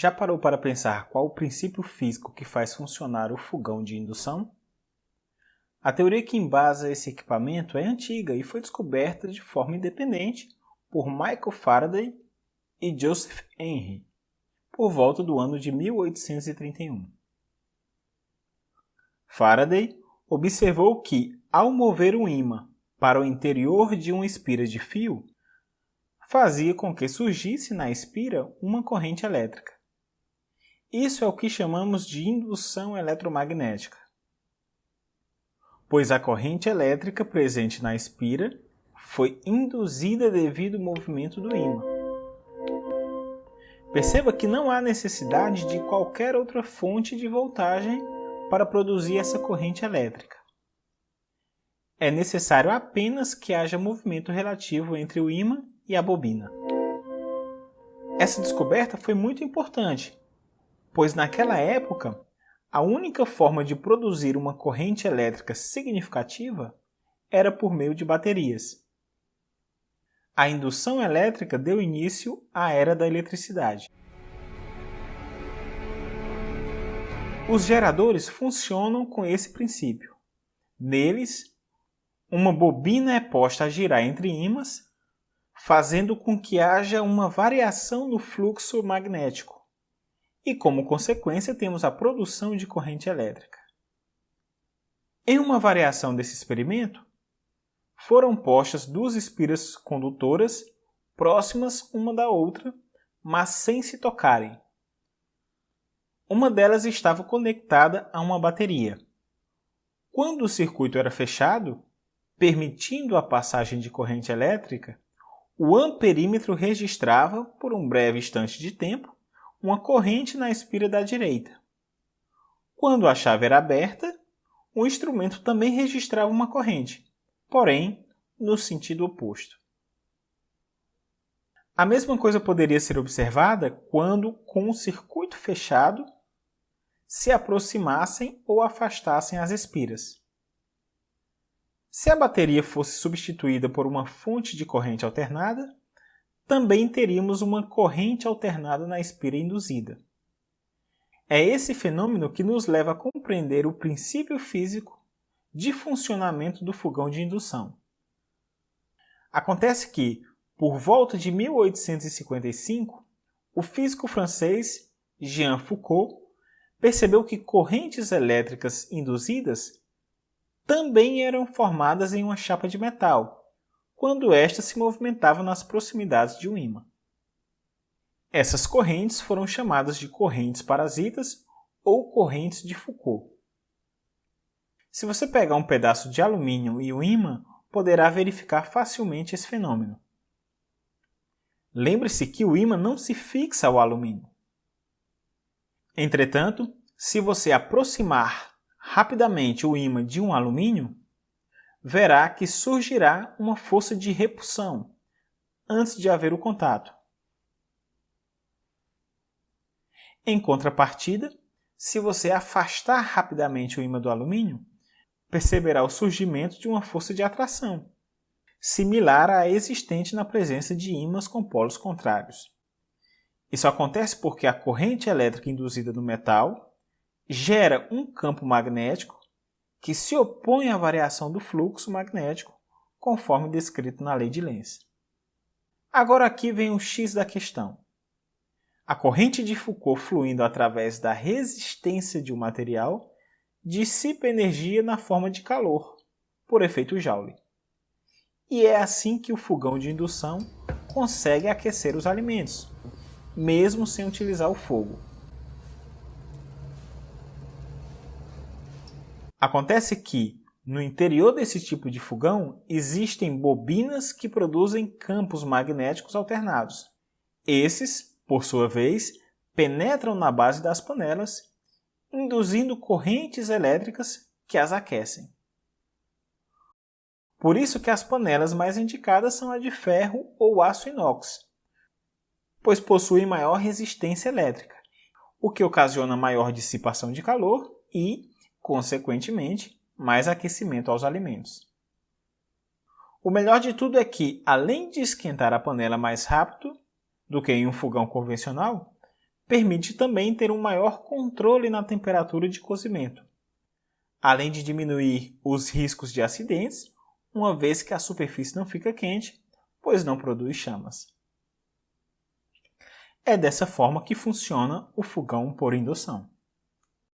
Já parou para pensar qual o princípio físico que faz funcionar o fogão de indução? A teoria que embasa esse equipamento é antiga e foi descoberta de forma independente por Michael Faraday e Joseph Henry, por volta do ano de 1831. Faraday observou que, ao mover um ímã para o interior de uma espira de fio, fazia com que surgisse na espira uma corrente elétrica. Isso é o que chamamos de indução eletromagnética, pois a corrente elétrica presente na espira foi induzida devido ao movimento do ímã. Perceba que não há necessidade de qualquer outra fonte de voltagem para produzir essa corrente elétrica. É necessário apenas que haja movimento relativo entre o ímã e a bobina. Essa descoberta foi muito importante, pois naquela época, a única forma de produzir uma corrente elétrica significativa era por meio de baterias. A indução elétrica deu início à era da eletricidade. Os geradores funcionam com esse princípio. Neles, uma bobina é posta a girar entre ímãs, fazendo com que haja uma variação no fluxo magnético. E, como consequência, temos a produção de corrente elétrica. Em uma variação desse experimento, foram postas duas espiras condutoras próximas uma da outra, mas sem se tocarem. Uma delas estava conectada a uma bateria. Quando o circuito era fechado, permitindo a passagem de corrente elétrica, o amperímetro registrava, por um breve instante de tempo, uma corrente na espira da direita. Quando a chave era aberta, o instrumento também registrava uma corrente, porém no sentido oposto. A mesma coisa poderia ser observada quando, com o circuito fechado, se aproximassem ou afastassem as espiras. Se a bateria fosse substituída por uma fonte de corrente alternada, também teríamos uma corrente alternada na espira induzida. É esse fenômeno que nos leva a compreender o princípio físico de funcionamento do fogão de indução. Acontece que, por volta de 1855, o físico francês Jean Foucault percebeu que correntes elétricas induzidas também eram formadas em uma chapa de metal, quando esta se movimentava nas proximidades de um ímã. Essas correntes foram chamadas de correntes parasitas ou correntes de Foucault. Se você pegar um pedaço de alumínio e um ímã, poderá verificar facilmente esse fenômeno. Lembre-se que o ímã não se fixa ao alumínio. Entretanto, se você aproximar rapidamente o ímã de um alumínio, verá que surgirá uma força de repulsão antes de haver o contato. Em contrapartida, se você afastar rapidamente o ímã do alumínio, perceberá o surgimento de uma força de atração, similar à existente na presença de ímãs com polos contrários. Isso acontece porque a corrente elétrica induzida no metal gera um campo magnético que se opõe à variação do fluxo magnético, conforme descrito na lei de Lenz. Agora aqui vem o X da questão. A corrente de Foucault fluindo através da resistência de um material dissipa energia na forma de calor, por efeito Joule. E é assim que o fogão de indução consegue aquecer os alimentos, mesmo sem utilizar o fogo. Acontece que, no interior desse tipo de fogão, existem bobinas que produzem campos magnéticos alternados. Esses, por sua vez, penetram na base das panelas, induzindo correntes elétricas que as aquecem. Por isso que as panelas mais indicadas são a de ferro ou aço inox, pois possuem maior resistência elétrica, o que ocasiona maior dissipação de calor e, consequentemente, mais aquecimento aos alimentos. O melhor de tudo é que, além de esquentar a panela mais rápido do que em um fogão convencional, permite também ter um maior controle na temperatura de cozimento, além de diminuir os riscos de acidentes, uma vez que a superfície não fica quente, pois não produz chamas. É dessa forma que funciona o fogão por indução.